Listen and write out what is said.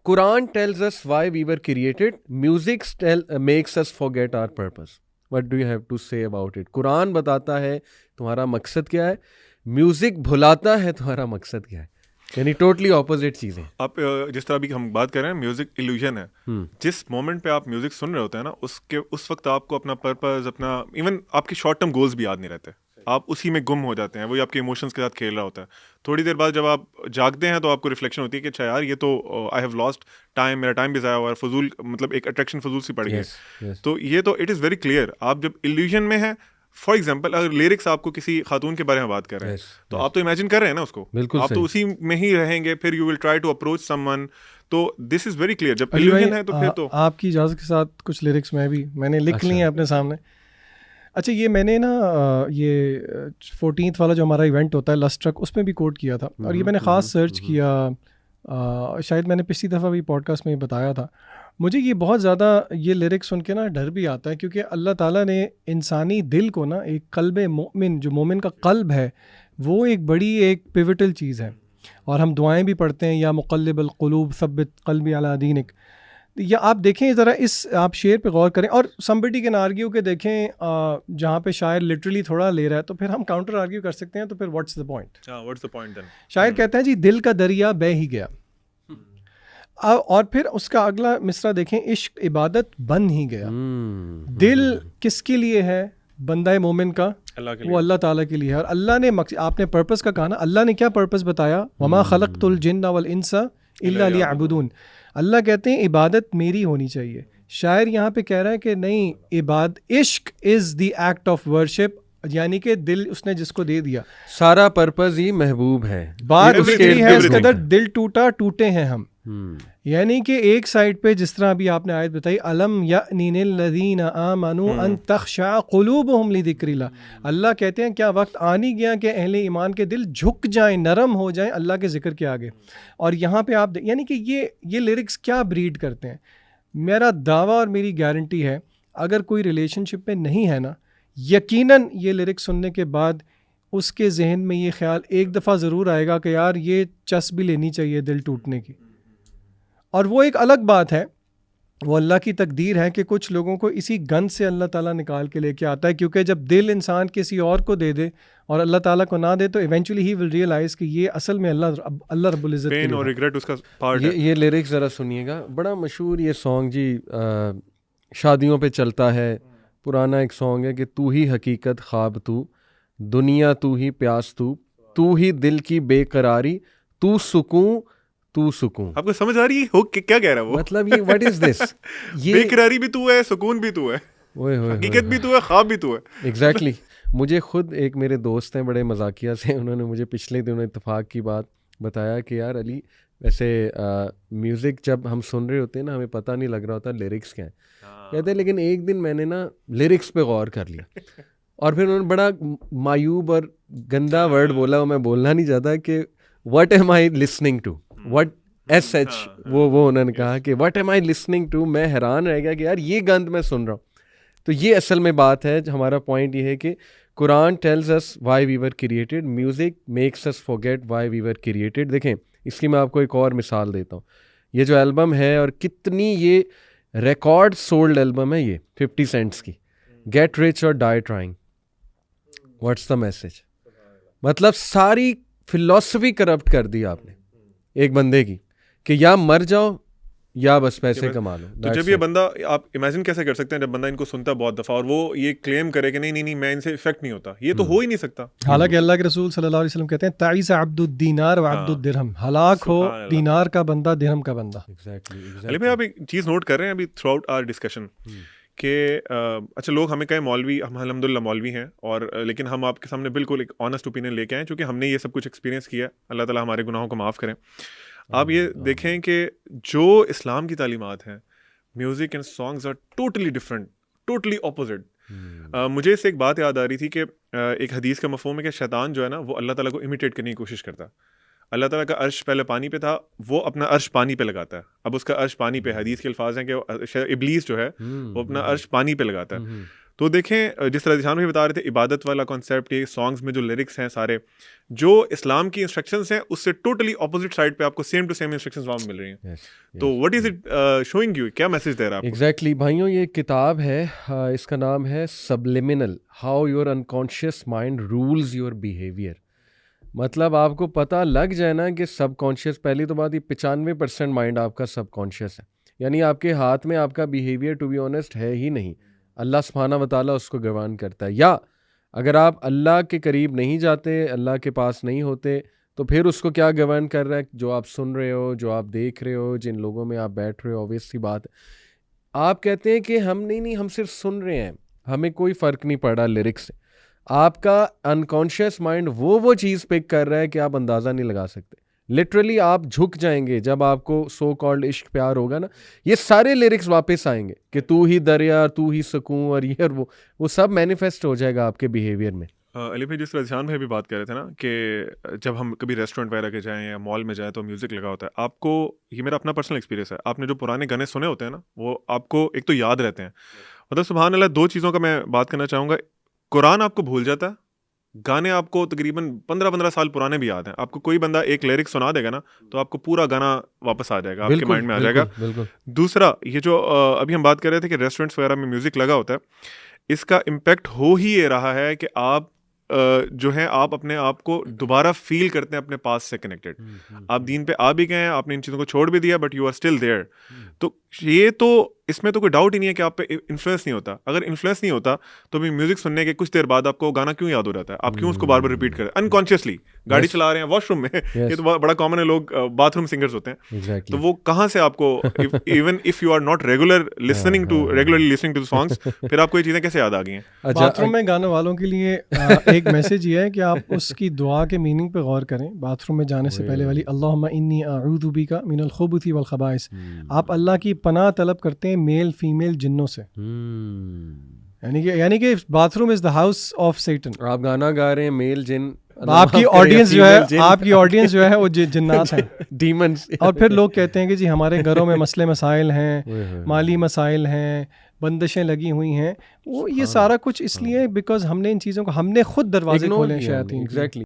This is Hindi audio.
Quran tells us why we were created. Music makes us forget our purpose. What do you have to say about it? Quran बताता है तुम्हारा मकसद क्या है, म्यूजिक भुलाता है तुम्हारा मकसद क्या है. यानी टोटली ऑपोजिट चीजें. आप जिस तरह अभी हम बात कर रहे हैं, म्यूजिक इल्यूजन है. जिस मोमेंट पे आप म्यूजिक सुन रहे होते हैं ना, उस वक्त आपको अपना पर्पस, अपना इवन आपके शॉर्ट टर्म गोल्स भी याद नहीं रहते. आप उसी में गुम हो जाते हैं, वही आपके इमोशंस के साथ खेल रहा होता है. थोड़ी देर बाद जब आप जागते हैं तो आपको रिफ्लेक्शन होती है कि अच्छा यार, ये तो आई हैव लॉस्ट टाइम, मेरा टाइम भी ज़ाया हुआ है, फजूल, मतलब एक अट्रैक्शन फजूल सी पड़ गई. तो ये तो इट इज़ वेरी क्लियर. आप जब इल्यूजन में है, फॉर एग्जाम्पल अगर लिरिक्स आपको किसी खातून के बारे में बात कर रहे हैं, तो आप तो इमेजिन कर रहे हैं ना उसको, आप तो उसी में ही रहेंगे, फिर you will try to approach someone. तो दिस इज़ वेरी क्लियर. जब इल्यूजन है तो फिर तो आपकी इजाज़त के साथ कुछ लिरिक्स मैंने लिख ली हैं अपने सामने. अच्छा, ये मैंने ना ये 14th वाला जो हमारा इवेंट होता है लस्ट ट्रक, उसमें भी कोट किया था. और ये मैंने ख़ास सर्च किया, शायद मैंने पिछली दफ़ा भी पॉडकास्ट में बताया था. मुझे ये बहुत ज़्यादा ये लिरिक्स सुन के ना डर भी आता है, क्योंकि अल्लाह ताला ने इंसानी दिल को ना एक कल्ब मोमिन, जो मोमिन का कल्ब है, वो एक बड़ी एक पिवटल चीज़ है. और हम दुआएं भी पढ़ते हैं, या मुक़ल्लिबल क़ुलूब सब्बित क़ल्बी अला दीनिक. या आप देखें ज़रा इस आप शेर पे गौर करें, और समबडी कैन आर्ग्यू के देखें जहाँ पे शायर लिटरली थोड़ा ले रहा है, तो फिर हम काउंटर आर्ग्यू कर सकते हैं. तो फिर व्हाट्स द पॉइंट देन? शायर कहता है जी, दिल का दरिया बह ही गया. और फिर उसका अगला मिसरा देखें, इश्क इबादत बन ही गया. दिल किसके लिए है? बंदा मोमिन का, वो अल्लाह ताला के लिए है. और अल्लाह ने आपने पर्पस का कहा ना, अल्लाह ने क्या पर्पस बताया? वमा खलक़तुल जिन्ना वल इंसा इल्ला लियअबुदून. अल्लाह कहते हैं इबादत मेरी होनी चाहिए. शायर यहाँ पे कह रहा है कि नहीं, इश्क is the act of worship, यानी कि दिल उसने जिसको दे दिया, सारा पर्पस ही महबूब है. बात उसकी है, इस कदर दिल टूटे हैं हम. यानी कि एक साइड पे जिस तरह अभी आपने आयत बताई, अलम यअनिल लज़ीना आमनू अन तख़शा क़ुलूबुहुम लिज़िक्रिल्लाह. अल्लाह कहते हैं क्या वक्त आ नहीं गया कि अहले ईमान के दिल झुक जाएं, नरम हो जाएं अल्लाह के ज़िक्र के आगे. और यहाँ पे आप यानी कि ये लिरिक्स क्या ब्रीड करते हैं. मेरा दावा और मेरी गारंटी है, अगर कोई रिलेशनशिप में नहीं है ना, यकीनन ये लिरिक्स सुनने के बाद उसके जहन में ये ख्याल एक दफ़ा ज़रूर आएगा कि यार ये चस भी लेनी चाहिए दिल टूटने की. और वो एक अलग बात है, वो अल्लाह की तकदीर है कि कुछ लोगों को इसी गंद से अल्लाह ताला निकाल के लेके आता है. क्योंकि जब दिल इंसान किसी और को दे दे और अल्लाह ताला को ना दे, तो इवेंचुअली ही विल रियलाइज कि ये असल में अल्लाह रब्बुल इज़्ज़त पेन और रिग्रेट उसका पार्ट है. ये लिरिक्स ज़रा सुनिएगा, बड़ा मशहूर ये सॉन्ग जी, शादियों पे चलता है. पुराना एक सॉन्ग है कि तू ही हकीकत ख्वाब तू, दुनिया तू ही प्यास तू ही दिल की बेकरारी, तू सुकून. आपको समझ आ रही है क्या कह रहा है वो? मतलब ये व्हाट इज दिस? ये बेकरारी भी तू है, सुकून भी तू है, हकीकत भी तू है, ख्वाब भी तू है. एग्जैक्टली. मुझे खुद एक मेरे दोस्त हैं बड़े मजाकिया से, उन्होंने मुझे पिछले दिनों इत्तेफाक की बात बताया कि यार अली, वैसे म्यूज़िक जब हम सुन रहे होते हैं ना, हमें पता नहीं लग रहा होता लिरिक्स क्या है. कहते हैं लेकिन एक दिन मैंने ना लिरिक्स पे गौर कर लिया, और फिर उन्होंने बड़ा मायूब और गंदा वर्ड बोला, वो मैं बोलना नहीं चाहता, कि what am I listening to, what SH वो उन्होंने कहा कि what am I listening to. मैं हैरान रह गया कि यार ये गंद मैं सुन रहा हूँ. तो ये असल में बात है. हमारा पॉइंट ये है कि Quran tells us why we were created, music makes us forget why we were created. देखें, इसकी मैं आपको एक और मिसाल देता हूँ. ये जो एल्बम है, और कितनी ये रिकॉर्ड सोल्ड एल्बम है ये 50 सेंट्स की, गेट रिच और die trying. What's the message? मतलब सारी फिलॉसफी करप्ट कर दी आपने एक बंदे की, कि या मर जाओ या बस पैसे कमा लो. तो जब ये बंदा, आप इमेजिन कैसे कर सकते हैं जब बंदा इनको सुनता है बहुत दफ़ा, और वो ये क्लेम करे कि नहीं मैं इनसे इफेक्ट नहीं होता, ये तो हो ही नहीं सकता. हालांकि अल्लाह के रसूल सल्लल्लाहु अलैहि वसल्लम कहते हैं ताइस अब्दुद दीनार व अब्दुद दिरहम, हलाक हो दीनार का बंदा, दिरहम का बंदा. अली भाई, आप एक चीज़ नोट कर रहे हैं अभी थ्रू आउट आवर डिस्कशन कि अच्छा, लोग हमें कहें मौलवी, हम अल्हम्दुलिल्लाह मौलवी हैं, और लेकिन हम आपके सामने बिल्कुल एक ऑनेस्ट ओपिनियन लेके आए, क्योंकि हमने ये सब कुछ एक्सपीरियंस किया. अल्लाह ताला हमारे गुनाहों को माफ़ करें. आप ये देखें कि जो इस्लाम की तालीमात हैं, music and songs are totally different, totally opposite. मुझे इससे एक बात याद आ रही थी कि एक हदीस का मफ़हूम है कि शैतान जो है ना, वो अल्लाह ताला को इमिटेट करने की कोशिश करता है. अल्लाह ताला का अर्श पहले पानी पे था, वो अपना अर्श पानी पे लगाता है. अब उसका अर्श पानी पे, हदीस के अल्फाज हैं कि इब्लीस जो है वो अपना अर्श पानी पे लगाता है. तो देखें जिस तरह दिशान भी बता रहे थे, इबादत वाला कॉन्सेप्ट, ये सॉन्ग्स में जो लिरिक्स हैं सारे, जो इस्लाम की इंस्ट्रक्शंस हैं उससे टोटली ऑपोजिट साइड पे आपको सेम टू सेम इंस्ट्रक्शंस वहाँ मिल रही हैं। तो what is it showing you, क्या मैसेज दे रहा है आपको? एग्जैक्टली भाइयों, ये किताब है, इसका नाम है subliminal, how your unconscious mind rules your behaviour. मतलब आपको पता लग जाए ना कि सबकॉन्शियस, पहली तो बात, ये 95% माइंड आपका सबकॉन्शियस है, यानी आपके हाथ में आपका बिहेवियर टू बी ऑनेस्ट है ही नहीं। अल्लाह सुब्हानहू व तआला उसको गवर्न करता है। या अगर आप अल्लाह के करीब नहीं जाते, अल्लाह के पास नहीं होते, तो फिर उसको क्या गवर्न कर रहा है? जो आप सुन रहे हो, जो आप देख रहे हो, जिन लोगों में आप बैठ रहे हो। ऑब्वियस सी बात, आप कहते हैं कि हम नहीं, हम सिर्फ सुन रहे हैं, हमें कोई फ़र्क नहीं पड़ रहा लिरिक्स से। आपका अनकॉन्शियस माइंड वो चीज़ पिक कर रहा है कि आप अंदाज़ा नहीं लगा सकते। लिटरली आप झुक जाएंगे जब आपको सो कॉल्ड इश्क प्यार होगा ना, ये सारे लिरिक्स वापस आएंगे कि तू ही दरिया, तू ही सुकून, और ये और वो सब मैनिफेस्ट हो जाएगा आपके बिहेवियर में। अली भाई, जिस तरह ध्यान भाई भी बात कर रहे थे ना कि जब हम कभी रेस्टोरेंट वगैरह के जाएं या मॉल में जाएं तो म्यूज़िक लगा होता है। आपको, ये मेरा अपना पर्सनल एक्सपीरियंस है, आपने जो पुराने गाने सुने होते हैं ना, वो आपको एक तो याद रहते हैं। मतलब सुभान अल्लाह, दो चीज़ों का मैं बात करना चाहूँगा। कुरान आपको भूल जाता है, गाने आपको तकरीबन 15-15 साल पुराने भी याद हैं। आपको कोई बंदा एक लिरिक सुना देगा ना, तो आपको पूरा गाना वापस आ जाएगा, आपके माइंड में आ जाएगा। दूसरा, ये जो अभी हम बात कर रहे थे कि रेस्टोरेंट्स वगैरह में म्यूज़िक लगा होता है, इसका इम्पैक्ट हो ही ये रहा है कि आप जो है, आप अपने आप को दोबारा फील करते हैं अपने पास से कनेक्टेड। आप दीन पे आ भी गए हैं, आपने इन चीज़ों को छोड़ भी दिया, but you are still there. तो ये तो, इसमें तो कोई डाउट ही नहीं है कि आप पे इन्फ्लुएंस नहीं होता। अगर इन्फ्लुएंस नहीं होता तो भी म्यूजिक सुनने के कुछ देर बाद आपको गाना क्यों याद हो जाता है? आप क्यों उसको बार बार रिपीट करें अनकॉन्शियसली? गाड़ी चला रहे हैं, वॉशरूम में, ये तो बड़ा कॉमन है, लोग बाथरूम सिंगर्स होते हैं। तो वो कहाँ से आपको, even if you are not regularly listening to songs, फिर आपको ये चीज़ें कैसे याद आ गई हैं? बाथरूम में गाने वालों के लिए एक मैसेज ये है कि आप उसकी दुआ के मीनिंग पे गौर करें। बाथरूम में जाने से पहले वाली, अल्लाहुम्मा इन्नी अऊज़ु बिका मिनल खुबुथि वल खबाइस, आप अल्लाह की पनाह तलब करते हैं मेल फीमेल जिन्नों से। यानी कि bathroom is the house of Satan. आप गाना गा रहे हैं, मेल जिन, आपकी ऑडियंस जो है वो जिन्नात हैं, डीमंस। और फिर लोग कहते हैं कि जी हमारे घरों में मसले मसाइल हैं, माली मसाइल हैं, बंदिशें लगी हुई हैं। वो ये सारा कुछ इसलिए बिकॉज हमने इन चीज़ों को, हमने खुद दरवाजे खोले हैं शैतान। एग्जैक्टली।